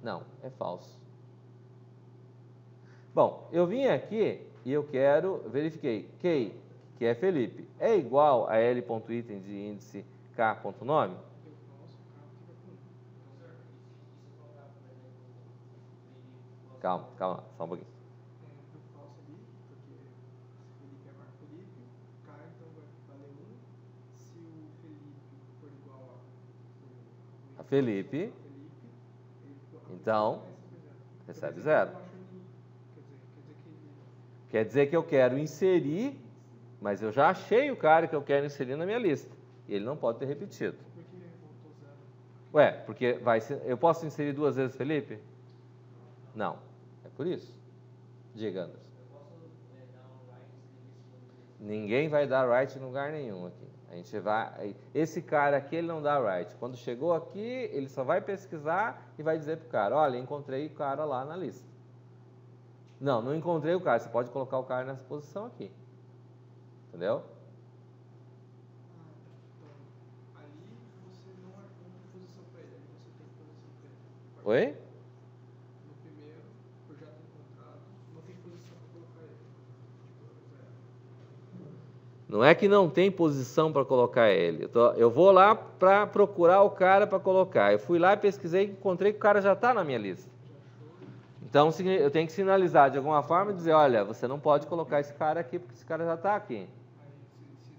Não, é falso. Bom, eu vim aqui e eu verifiquei Key, que é Felipe, é igual a L.item de índice K.nome? deu falso, o carro fica com 1. Calma, só um pouquinho. Deu falso ali, porque se Felipe é maior que Felipe, K então vai valer 1. Se o Felipe for igual A Felipe, ele então, recebe 0. Eu acho ele, quer dizer que ele Quer dizer que eu quero inserir, mas eu já achei o cara que eu quero inserir na minha lista. ele não pode ter repetido. Por que voltou zero? Ué, porque eu posso inserir 2 vezes Felipe? Não. É por isso. Diga, Anderson. Eu posso dar um right se Ninguém vai dar right em lugar nenhum aqui. A gente vai. Esse cara aqui, ele não dá right. Quando chegou aqui, ele só vai pesquisar e vai dizer pro cara: olha, encontrei o cara lá na lista. Não, não encontrei o cara. Você pode colocar o cara nessa posição aqui. Entendeu? Então, ali você não arruma posição para ele, você tem posição para ele. Oi? No primeiro, por já ter encontrado, não tem posição para colocar ele. Tipo, zero. Não é que não tem posição para colocar ele. Eu vou lá para procurar o cara para colocar. Eu fui lá e pesquisei e encontrei que o cara já está na minha lista. Então eu tenho que sinalizar de alguma forma e dizer: olha, você não pode colocar esse cara aqui porque esse cara já está aqui.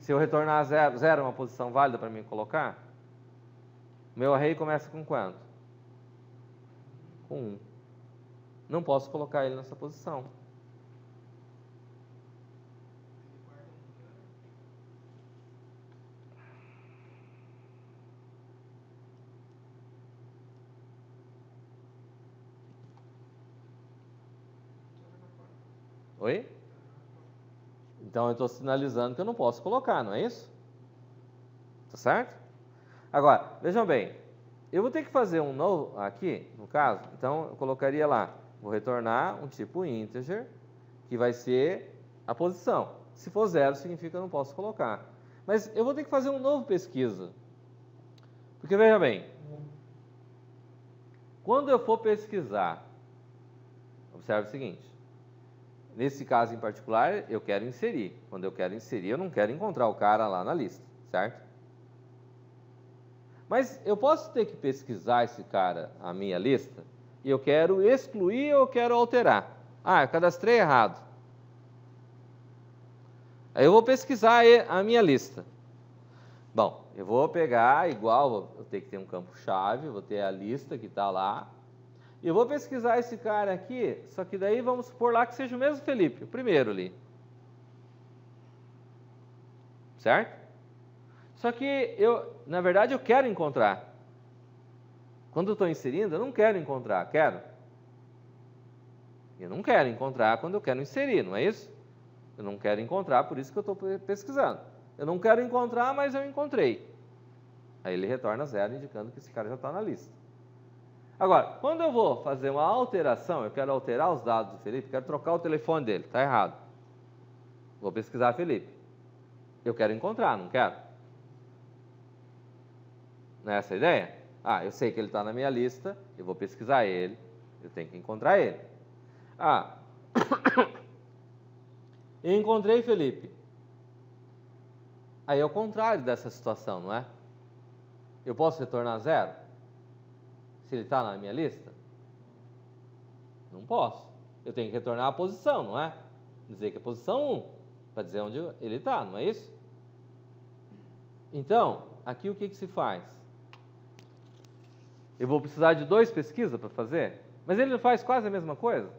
Se eu retornar zero, zero é uma posição válida para mim colocar? Meu array começa com quanto? Com 1. Não posso colocar ele nessa posição. Oi? Então eu estou sinalizando que eu não posso colocar, não é isso? Tá certo? Agora, vejam bem, eu vou ter que fazer um novo aqui, no caso, então eu colocaria lá, vou retornar um tipo integer, que vai ser a posição. Se for 0, significa que eu não posso colocar. Mas eu vou ter que fazer um novo pesquisa. Porque veja bem, quando eu for pesquisar, observe o seguinte. Nesse caso em particular, eu quero inserir. Quando eu quero inserir, eu não quero encontrar o cara lá na lista, certo? Mas eu posso ter que pesquisar esse cara, a minha lista, e eu quero excluir ou eu quero alterar. Ah, eu cadastrei errado. Aí eu vou pesquisar a minha lista. Bom, eu vou pegar igual, eu tenho que ter um campo-chave, vou ter a lista que está lá. E eu vou pesquisar esse cara aqui, só que daí vamos supor lá que seja o mesmo Felipe, o primeiro ali. Certo? Só que na verdade, eu quero encontrar. Quando eu estou inserindo, eu não quero encontrar, quero? Eu não quero encontrar quando eu quero inserir, não é isso? Eu não quero encontrar, por isso que eu estou pesquisando. Eu não quero encontrar, mas eu encontrei. Aí ele retorna 0, indicando que esse cara já está na lista. Agora, quando eu vou fazer uma alteração, eu quero alterar os dados do Felipe, quero trocar o telefone dele, está errado. Vou pesquisar Felipe. Eu quero encontrar, não quero? Não é essa a ideia? Ah, eu sei que ele está na minha lista, eu vou pesquisar ele, eu tenho que encontrar ele. Ah, eu encontrei Felipe. Aí é o contrário dessa situação, não é? Eu posso retornar 0? Se ele está na minha lista? Não posso. Eu tenho que retornar a posição, não é? Dizer que é posição 1, para dizer onde ele está, não é isso? Então, aqui o que se faz? Eu vou precisar de 2 pesquisas para fazer? Mas ele faz quase a mesma coisa?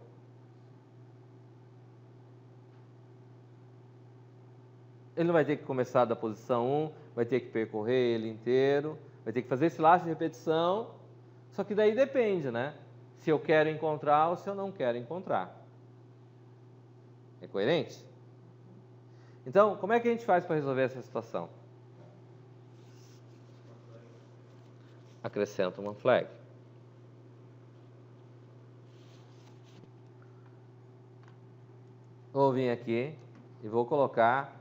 Ele não vai ter que começar da posição 1, vai ter que percorrer ele inteiro, vai ter que fazer esse laço de repetição. Só que daí depende, né? Se eu quero encontrar ou se eu não quero encontrar. É coerente? Então, como é que a gente faz para resolver essa situação? Acrescenta uma flag. Vou vir aqui e vou colocar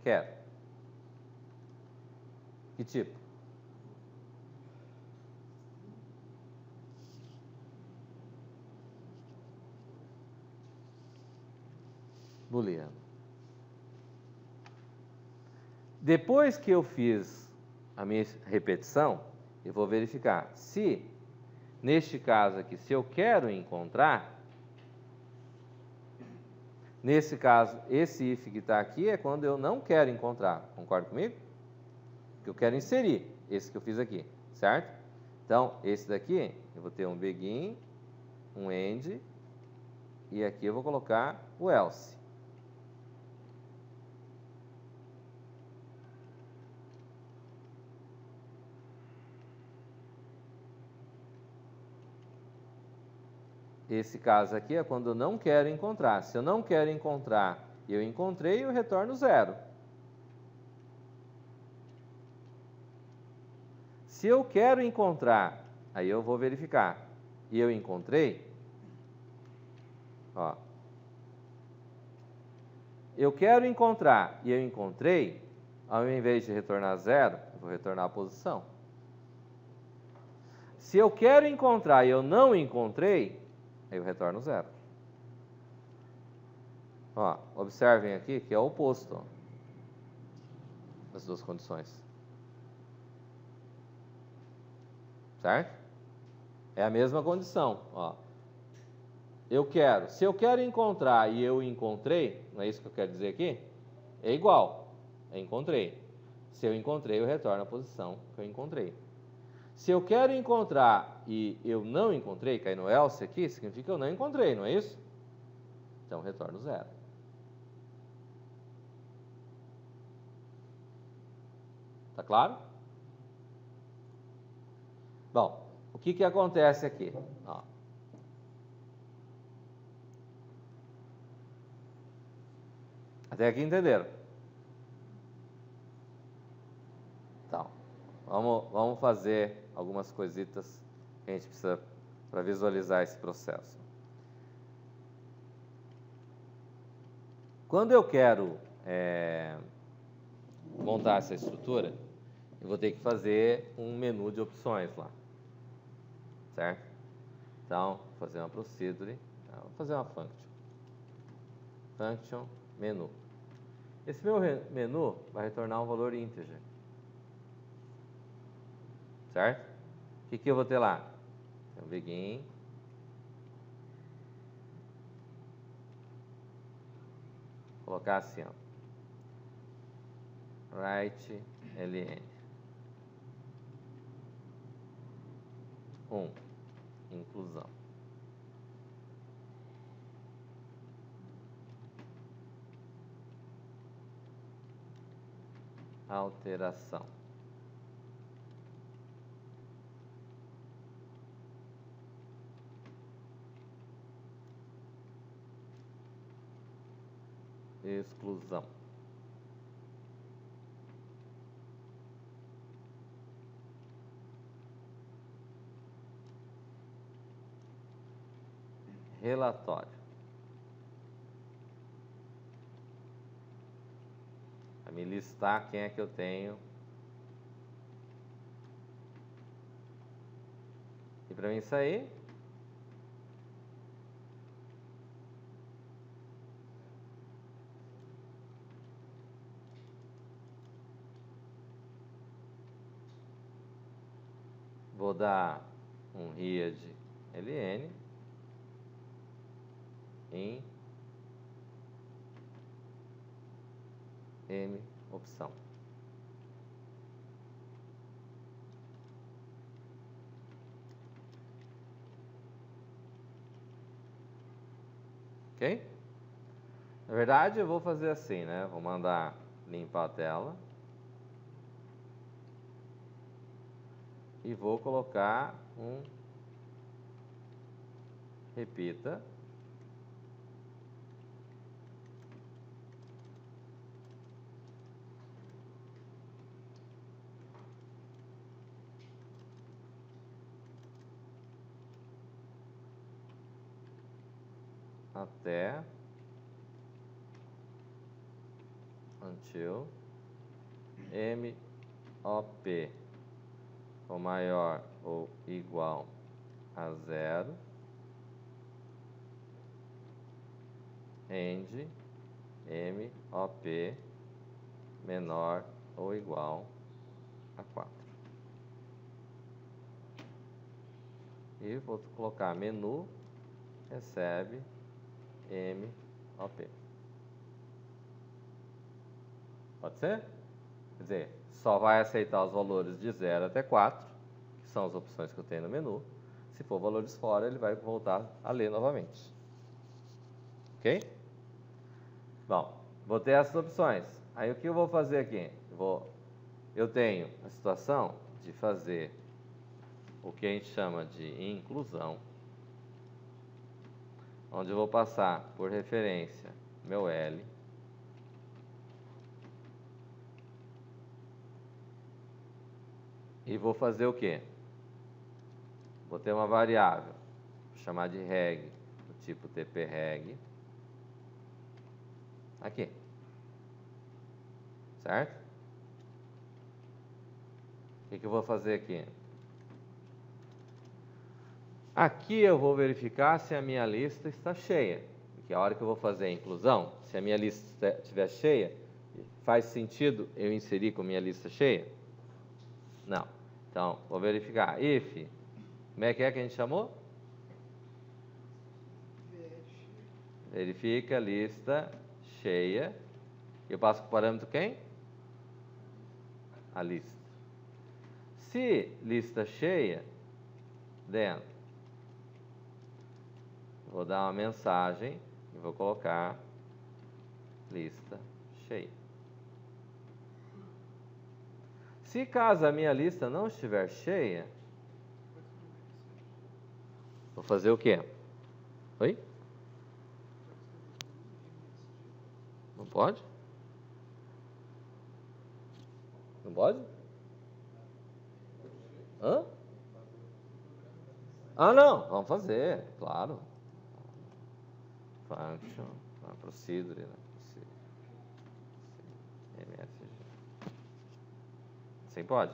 quero. Que tipo? Booleano. Depois que eu fiz a minha repetição, eu vou verificar se, neste caso aqui, se eu quero encontrar, nesse caso, esse if que está aqui é quando eu não quero encontrar. Concorda comigo? Que eu quero inserir, esse que eu fiz aqui, certo? Então, esse daqui, eu vou ter um begin, um end, e aqui eu vou colocar o else. esse caso aqui é quando eu não quero encontrar. Se eu não quero encontrar e eu encontrei, eu retorno 0. Se eu quero encontrar, aí eu vou verificar, e eu encontrei, ó, eu quero encontrar e eu encontrei, ao invés de retornar 0, eu vou retornar a posição. Se eu quero encontrar e eu não encontrei, aí eu retorno 0. Ó, observem aqui que é o oposto, ó, das duas condições. Certo? É a mesma condição, ó. Se eu quero encontrar e eu encontrei, não é isso que eu quero dizer aqui? É igual, eu encontrei. Se eu encontrei, eu retorno a posição que eu encontrei. Se eu quero encontrar e eu não encontrei, cai no else aqui, significa que eu não encontrei, não é isso? Então, retorno 0. Tá claro? Bom, o que acontece aqui? Ó. Até aqui entenderam? Então, vamos fazer algumas coisitas que a gente precisa para visualizar esse processo. Quando eu quero montar essa estrutura, eu vou ter que fazer um menu de opções lá, certo? Então, vou fazer uma procedure, vou fazer uma function menu. Esse meu menu vai retornar um valor integer, certo? O que eu vou ter lá? Então, begin, colocar assim, ó, write ln 1, inclusão. Alteração. Exclusão. Relatório. Vai me listar quem é que eu tenho. E para mim sair, vou dar um read ln em m opção. Ok? Na verdade, eu vou fazer assim, né? Vou mandar limpar a tela. E vou colocar um repita. Até until MOP for maior ou igual a 0 and MOP menor ou igual a 4. E vou colocar menu recebe MOP. Pode ser? Quer dizer, só vai aceitar os valores de 0 até 4, que são as opções que eu tenho no menu. Se for valores fora, ele vai voltar a ler novamente. Ok? Bom, vou ter essas opções. Aí o que eu vou fazer aqui? Eu tenho a situação de fazer o que a gente chama de inclusão. onde eu vou passar por referência meu L. E vou fazer o quê? Vou ter uma variável, vou chamar de reg, do tipo tpreg. Aqui. Certo? O que eu vou fazer aqui? Aqui eu vou verificar se a minha lista está cheia. Porque a hora que eu vou fazer a inclusão, se a minha lista estiver cheia, faz sentido eu inserir com a minha lista cheia? Não. Então, vou verificar. If, como é que a gente chamou? Verifica a lista cheia. Eu passo com o parâmetro quem? A lista. Se lista cheia, dentro, vou dar uma mensagem e vou colocar lista cheia. Se caso a minha lista não estiver cheia, vou fazer o quê? Oi? Não pode? Não pode? Hã? Ah, não. Vamos fazer, claro. Function, procedure, né? MSG. Sim, pode.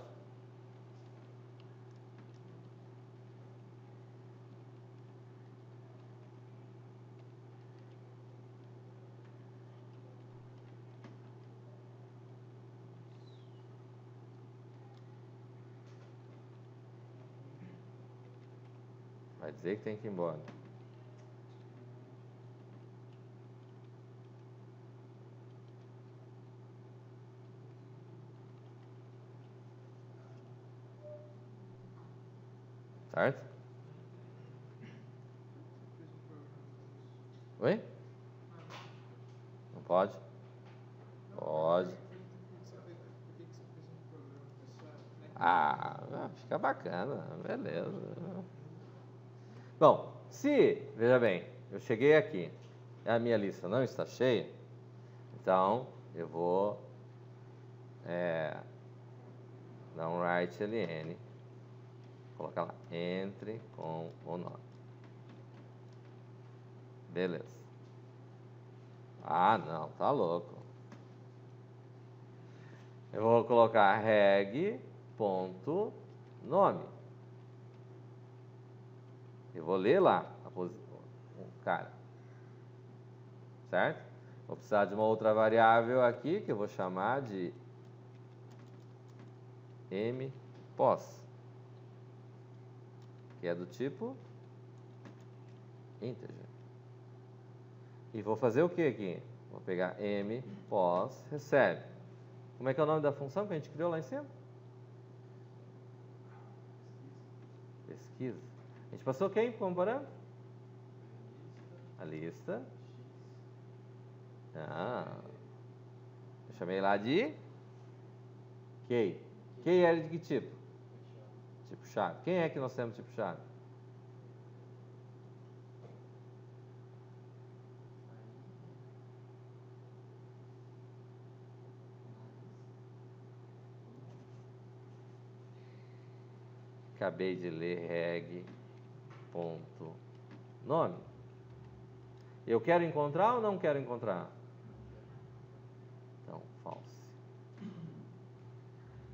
Vai dizer que tem que ir embora. Certo? Oi? Não pode? Pode. Ah, fica bacana, beleza. Bom, se, veja bem, eu cheguei aqui e a minha lista não está cheia, então eu vou dar um write ln, colocar lá, entre com o nome. Beleza. Ah, não, tá louco. Eu vou colocar reg ponto nome. Eu vou ler lá a posição, o cara. Certo? Vou precisar de uma outra variável aqui que eu vou chamar de mpos, que é do tipo integer. E vou fazer o que aqui? Vou pegar mpos recebe. Como é que é o nome da função que a gente criou lá em cima? Pesquisa. A gente passou quem como parâmetro? A lista. Eu chamei lá de key. Key era de que tipo? Tipo chave. Quem é que nós temos tipo chave? Acabei de ler reg ponto nome. Eu quero encontrar ou não quero encontrar? Então, false.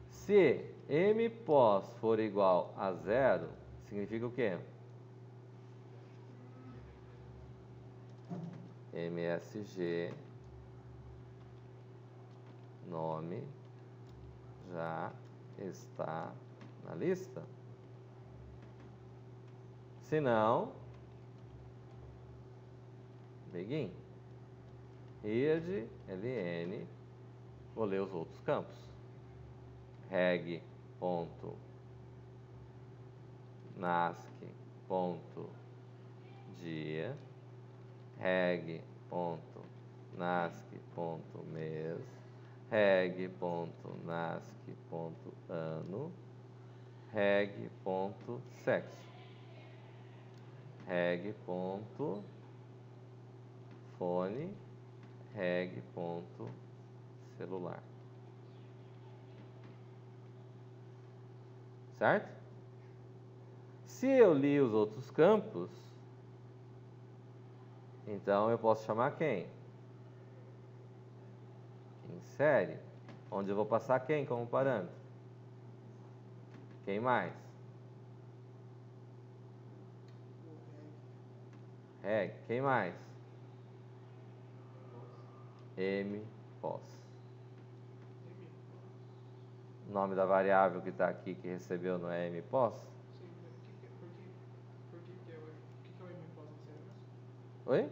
Se mpos for igual a 0, significa o quê? MSG nome já está na lista. Se não, begin. Read ln, vou ler os outros campos. Reg ponto nasc ponto dia, reg ponto nasc ponto mês, reg ponto nasc ponto ano, reg ponto sexo, reg ponto fone reg ponto celular. Certo? Se eu li os outros campos, então eu posso chamar quem? Insere. Onde eu vou passar quem como parâmetro? Quem mais? Reg. Quem mais? MPOS. O nome da variável que está aqui, que recebeu, não é MPOS? Sim, por que que é o MPOS em série mesmo? Oi?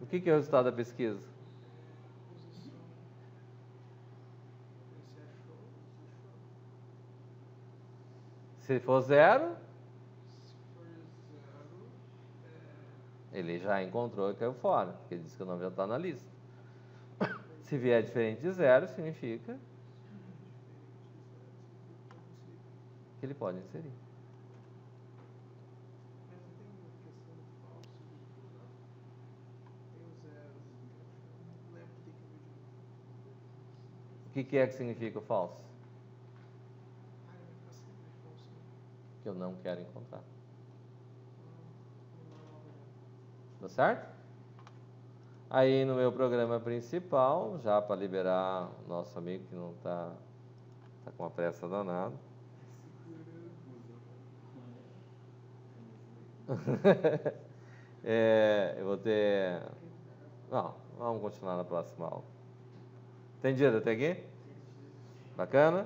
O que é o resultado da pesquisa? Posição. Você achou? Se for 0, Se for 0, ele já encontrou e caiu fora, porque ele disse que o nome já está na lista. Se vier diferente de 0, significa que ele pode inserir. mas não tem uma questão do falso de não? Tem os zeros. Não lembro que tem que ver de novo. O que é que significa o falso? Ah, ele vai ficar sempre de falso, né? Que eu não quero encontrar. Não dá uma olhada. Tá certo? Aí no meu programa principal, já para liberar o nosso amigo que não está com uma pressa danada. Eu vou ter. Não, vamos continuar na próxima aula. Entendido até aqui? Bacana?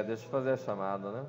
Deixa eu fazer a chamada, né?